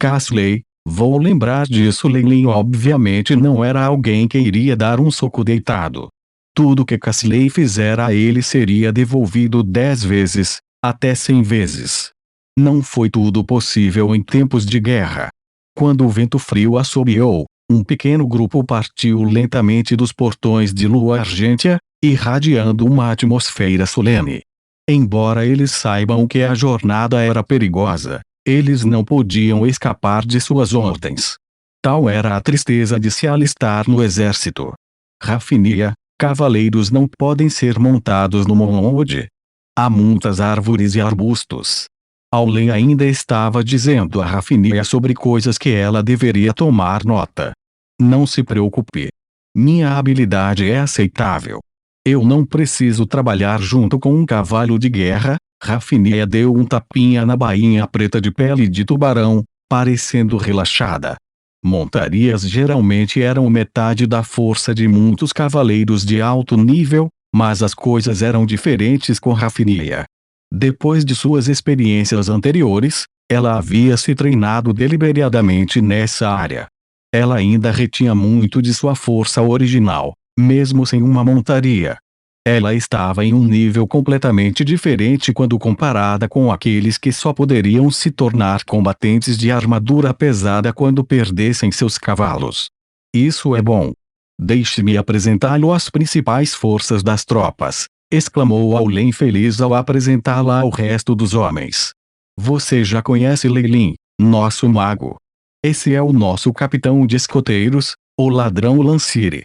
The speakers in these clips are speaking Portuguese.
Cassley, vou lembrar disso. Leilin obviamente não era alguém que iria dar um soco deitado. Tudo que Cassley fizera a ele seria devolvido 10 vezes, até 100 vezes. Não foi tudo possível em tempos de guerra. Quando o vento frio assobiou, um pequeno grupo partiu lentamente dos portões de lua argêntea, irradiando uma atmosfera solene. Embora eles saibam que a jornada era perigosa, eles não podiam escapar de suas ordens. Tal era a tristeza de se alistar no exército. Rafinia, cavaleiros não podem ser montados no monte. Há muitas árvores e arbustos. Aulen ainda estava dizendo a Rafinia sobre coisas que ela deveria tomar nota. Não se preocupe. Minha habilidade é aceitável. Eu não preciso trabalhar junto com um cavalo de guerra. Rafinia deu um tapinha na bainha preta de pele de tubarão, parecendo relaxada. Montarias geralmente eram metade da força de muitos cavaleiros de alto nível, mas as coisas eram diferentes com Rafinia. Depois de suas experiências anteriores, ela havia se treinado deliberadamente nessa área. Ela ainda retinha muito de sua força original, mesmo sem uma montaria. Ela estava em um nível completamente diferente quando comparada com aqueles que só poderiam se tornar combatentes de armadura pesada quando perdessem seus cavalos. Isso é bom. Deixe-me apresentá-lo às principais forças das tropas, exclamou Aulen feliz ao apresentá-la ao resto dos homens. Você já conhece Leilin, nosso mago. Esse é o nosso capitão de escoteiros, o ladrão Lancire.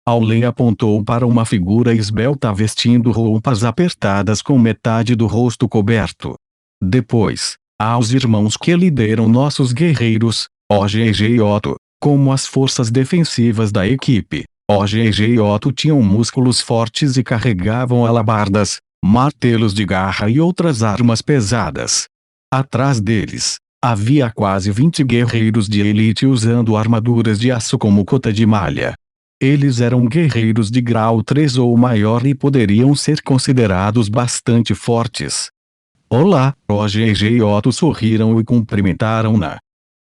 Aulen apontou para uma figura esbelta vestindo roupas apertadas com metade do rosto coberto. Depois, há os irmãos que lideram nossos guerreiros, OGG e Otto, como as forças defensivas da equipe. OGG e Otto tinham músculos fortes e carregavam alabardas, martelos de garra e outras armas pesadas. Atrás deles, havia quase 20 guerreiros de elite usando armaduras de aço como cota de malha. Eles eram guerreiros de grau 3 ou maior e poderiam ser considerados bastante fortes. Olá! OGG e Otto sorriram e cumprimentaram-na.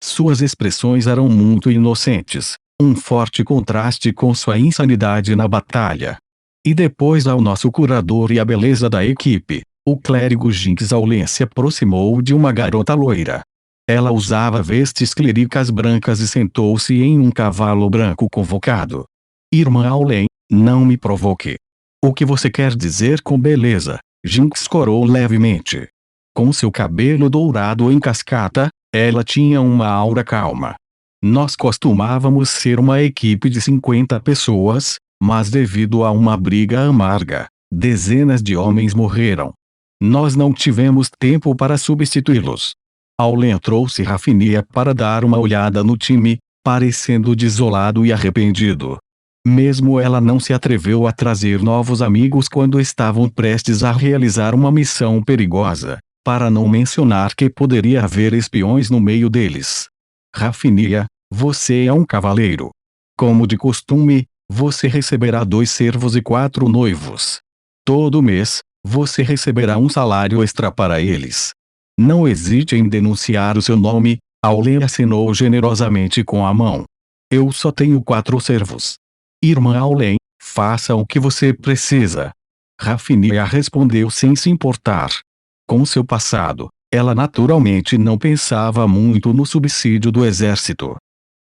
Suas expressões eram muito inocentes, um forte contraste com sua insanidade na batalha. E depois ao nosso curador e a beleza da equipe, o clérigo Jinx Aulen se aproximou de uma garota loira. Ela usava vestes clericais brancas e sentou-se em um cavalo branco convocado. Irmã Aulen, não me provoque. O que você quer dizer com beleza? Jinx corou levemente. Com seu cabelo dourado em cascata, ela tinha uma aura calma. Nós costumávamos ser uma equipe de 50 pessoas, mas devido a uma briga amarga, dezenas de homens morreram. Nós não tivemos tempo para substituí-los. Aulen trouxe Rafinia para dar uma olhada no time, parecendo desolado e arrependido. Mesmo ela não se atreveu a trazer novos amigos quando estavam prestes a realizar uma missão perigosa, para não mencionar que poderia haver espiões no meio deles. Rafinia, você é um cavaleiro. Como de costume, você receberá 2 servos e 4 noivos. Todo mês, você receberá um salário extra para eles. Não hesite em denunciar o seu nome. Aulen assinou generosamente com a mão. Eu só tenho 4 servos. Irmã Aulen, faça o que você precisa. Rafinia respondeu sem se importar. Com seu passado, ela naturalmente não pensava muito no subsídio do exército.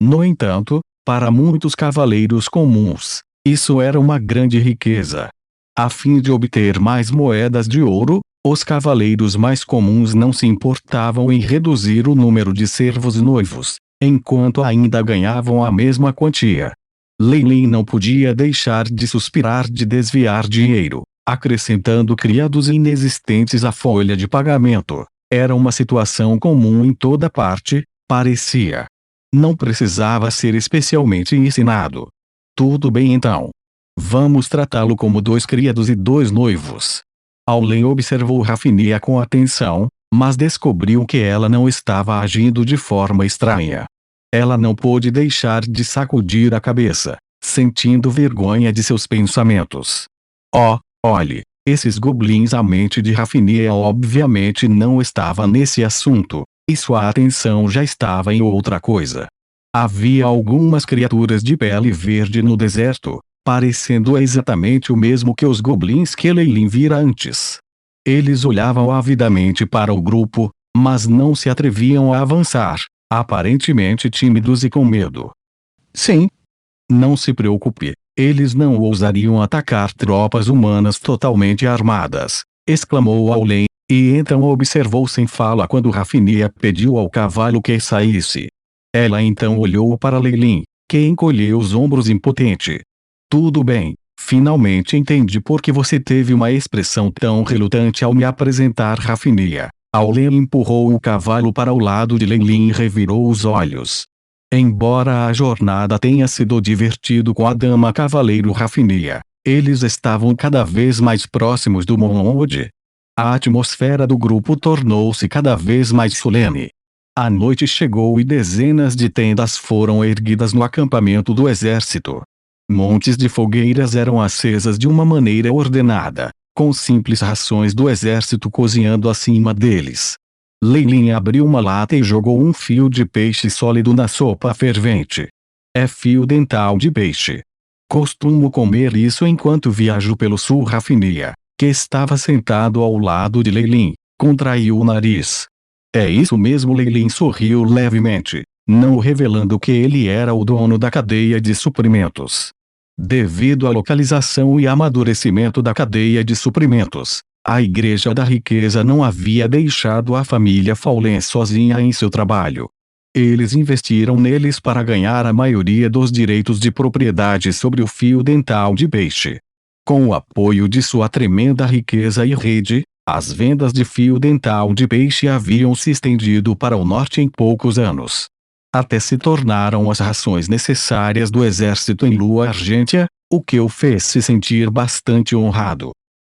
No entanto, para muitos cavaleiros comuns, isso era uma grande riqueza. A fim de obter mais moedas de ouro, os cavaleiros mais comuns não se importavam em reduzir o número de servos noivos, enquanto ainda ganhavam a mesma quantia. Leilin não podia deixar de suspirar de desviar dinheiro, acrescentando criados inexistentes à folha de pagamento. Era uma situação comum em toda parte, parecia. Não precisava ser especialmente ensinado. Tudo bem então. Vamos tratá-lo como 2 criados e 2 noivos. Aulen observou Rafinia com atenção, mas descobriu que ela não estava agindo de forma estranha. Ela não pôde deixar de sacudir a cabeça, sentindo vergonha de seus pensamentos. Oh, olhe, esses goblins. A mente de Rafinia obviamente não estava nesse assunto, e sua atenção já estava em outra coisa. Havia algumas criaturas de pele verde no deserto, parecendo exatamente o mesmo que os goblins que Leilin vira antes. Eles olhavam avidamente para o grupo, mas não se atreviam a avançar, aparentemente tímidos e com medo. Sim. Não se preocupe, eles não ousariam atacar tropas humanas totalmente armadas, exclamou Aulen, e então observou sem fala quando Rafinia pediu ao cavalo que saísse. Ela então olhou para Leilin, que encolheu os ombros impotente. Tudo bem, finalmente entendi por que você teve uma expressão tão relutante ao me apresentar Rafinia. Aulen empurrou o cavalo para o lado de Leilin e revirou os olhos. Embora a jornada tenha sido divertido com a dama cavaleiro Rafinia, eles estavam cada vez mais próximos do Monlode. A atmosfera do grupo tornou-se cada vez mais solene. A noite chegou e dezenas de tendas foram erguidas no acampamento do exército. Montes de fogueiras eram acesas de uma maneira ordenada, com simples rações do exército cozinhando acima deles. Leilin abriu uma lata e jogou um fio de peixe sólido na sopa fervente. É fio dental de peixe. Costumo comer isso enquanto viajo pelo sul. Rafinia, que estava sentado ao lado de Leilin, contraiu o nariz. É isso mesmo. Leilin sorriu levemente, não revelando que ele era o dono da cadeia de suprimentos. Devido à localização e amadurecimento da cadeia de suprimentos, a Igreja da Riqueza não havia deixado a família Faulen sozinha em seu trabalho. Eles investiram neles para ganhar a maioria dos direitos de propriedade sobre o fio dental de peixe. Com o apoio de sua tremenda riqueza e rede, as vendas de fio dental de peixe haviam se estendido para o norte em poucos anos. Até se tornaram as rações necessárias do exército em Lua Argêntea, o que o fez se sentir bastante honrado.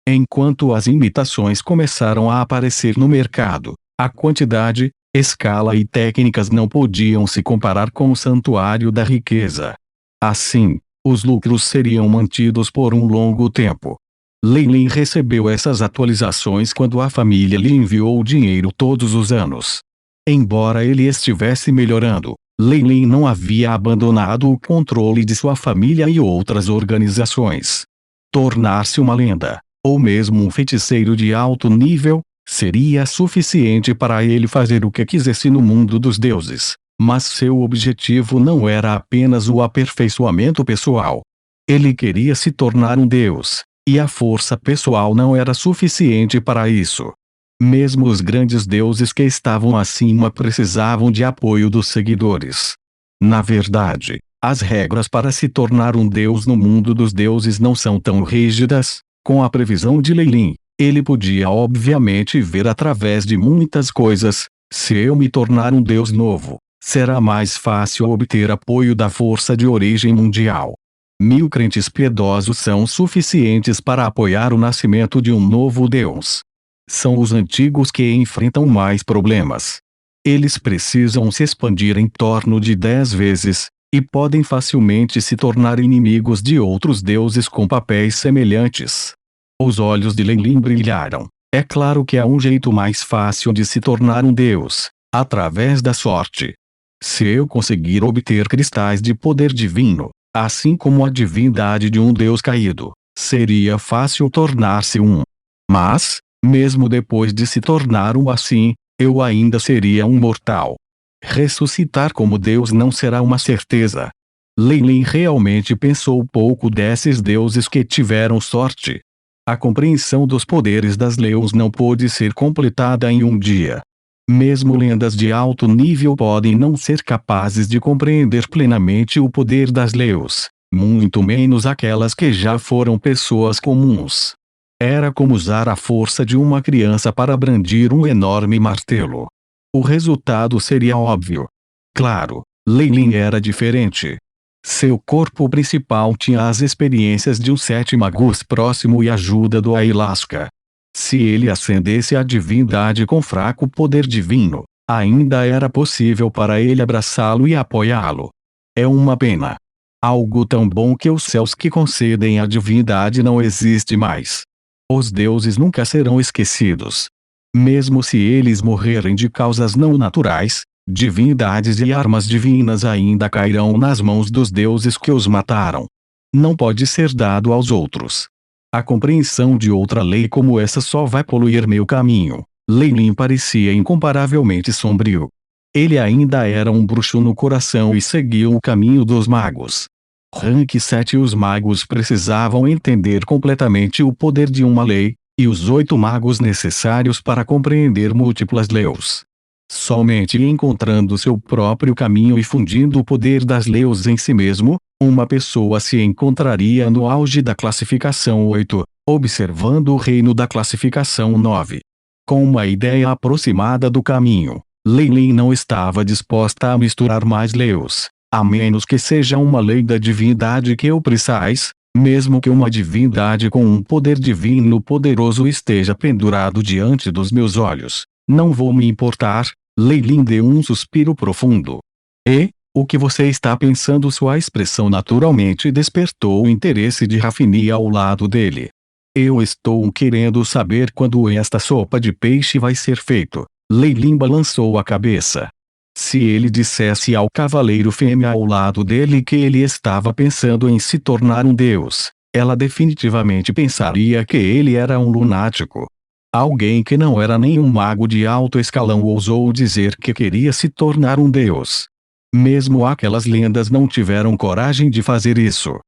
Enquanto as imitações começaram a aparecer no mercado, a quantidade, escala e técnicas não podiam se comparar com o santuário da riqueza. Assim, os lucros seriam mantidos por um longo tempo. Leilin recebeu essas atualizações quando a família lhe enviou o dinheiro todos os anos. Embora ele estivesse melhorando, Leilin não havia abandonado o controle de sua família e outras organizações. Tornar-se uma lenda, ou mesmo um feiticeiro de alto nível, seria suficiente para ele fazer o que quisesse no mundo dos deuses, mas seu objetivo não era apenas o aperfeiçoamento pessoal. Ele queria se tornar um deus, e a força pessoal não era suficiente para isso. Mesmo os grandes deuses que estavam acima precisavam de apoio dos seguidores. Na verdade, as regras para se tornar um deus no mundo dos deuses não são tão rígidas. Com a previsão de Leilin, ele podia obviamente ver através de muitas coisas. Se eu me tornar um deus novo, será mais fácil obter apoio da força de origem mundial. 1000 crentes piedosos são suficientes para apoiar o nascimento de um novo deus. São os antigos que enfrentam mais problemas. Eles precisam se expandir em torno de 10 vezes, e podem facilmente se tornar inimigos de outros deuses com papéis semelhantes. Os olhos de Leilin brilharam. É claro que há um jeito mais fácil de se tornar um deus, através da sorte. Se eu conseguir obter cristais de poder divino, assim como a divindade de um deus caído, seria fácil tornar-se um. Mas, mesmo depois de se tornar um assim, eu ainda seria um mortal. Ressuscitar como Deus não será uma certeza. Leilin realmente pensou pouco desses deuses que tiveram sorte. A compreensão dos poderes das leis não pôde ser completada em um dia. Mesmo lendas de alto nível podem não ser capazes de compreender plenamente o poder das leis, muito menos aquelas que já foram pessoas comuns. Era como usar a força de uma criança para brandir um enorme martelo. O resultado seria óbvio. Claro, Leilin era diferente. Seu corpo principal tinha as experiências de um sete magos próximo e a ajuda do Ayahuasca. Se ele ascendesse à divindade com fraco poder divino, ainda era possível para ele abraçá-lo e apoiá-lo. É uma pena. Algo tão bom que os céus que concedem a divindade não existe mais. Os deuses nunca serão esquecidos. Mesmo se eles morrerem de causas não naturais, divindades e armas divinas ainda cairão nas mãos dos deuses que os mataram. Não pode ser dado aos outros. A compreensão de outra lei como essa só vai poluir meu caminho. Lei Lin parecia incomparavelmente sombrio. Ele ainda era um bruxo no coração e seguia o caminho dos magos. Rank 7. Os magos precisavam entender completamente o poder de uma lei, e os 8 magos necessários para compreender múltiplas leis. Somente encontrando seu próprio caminho e fundindo o poder das leis em si mesmo, uma pessoa se encontraria no auge da classificação 8, observando o reino da classificação 9. Com uma ideia aproximada do caminho, Lei Lin não estava disposta a misturar mais leis, a menos que seja uma lei da divindade que eu precisais, mesmo que uma divindade com um poder divino poderoso esteja pendurado diante dos meus olhos. Não vou me importar. Lei Lin deu um suspiro profundo. E, o que você está pensando? Sua expressão naturalmente despertou o interesse de Rafini ao lado dele. Eu estou querendo saber quando esta sopa de peixe vai ser feito. Lei Lin balançou a cabeça. Se ele dissesse ao cavaleiro fêmea ao lado dele que ele estava pensando em se tornar um deus, ela definitivamente pensaria que ele era um lunático. Alguém que não era nenhum mago de alto escalão ousou dizer que queria se tornar um deus. Mesmo aquelas lendas não tiveram coragem de fazer isso.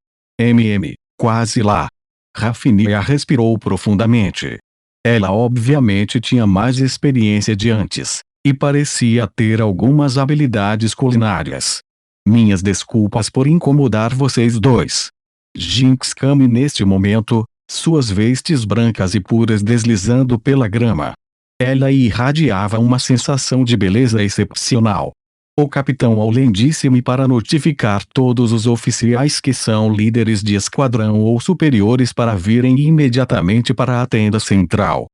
Quase lá. Rafinia respirou profundamente. Ela obviamente tinha mais experiência de antes, e parecia ter algumas habilidades culinárias. Minhas desculpas por incomodar vocês dois. Jinx Kami neste momento, suas vestes brancas e puras deslizando pela grama. Ela irradiava uma sensação de beleza excepcional. O capitão Aulen disse-me para notificar todos os oficiais que são líderes de esquadrão ou superiores para virem imediatamente para a tenda central.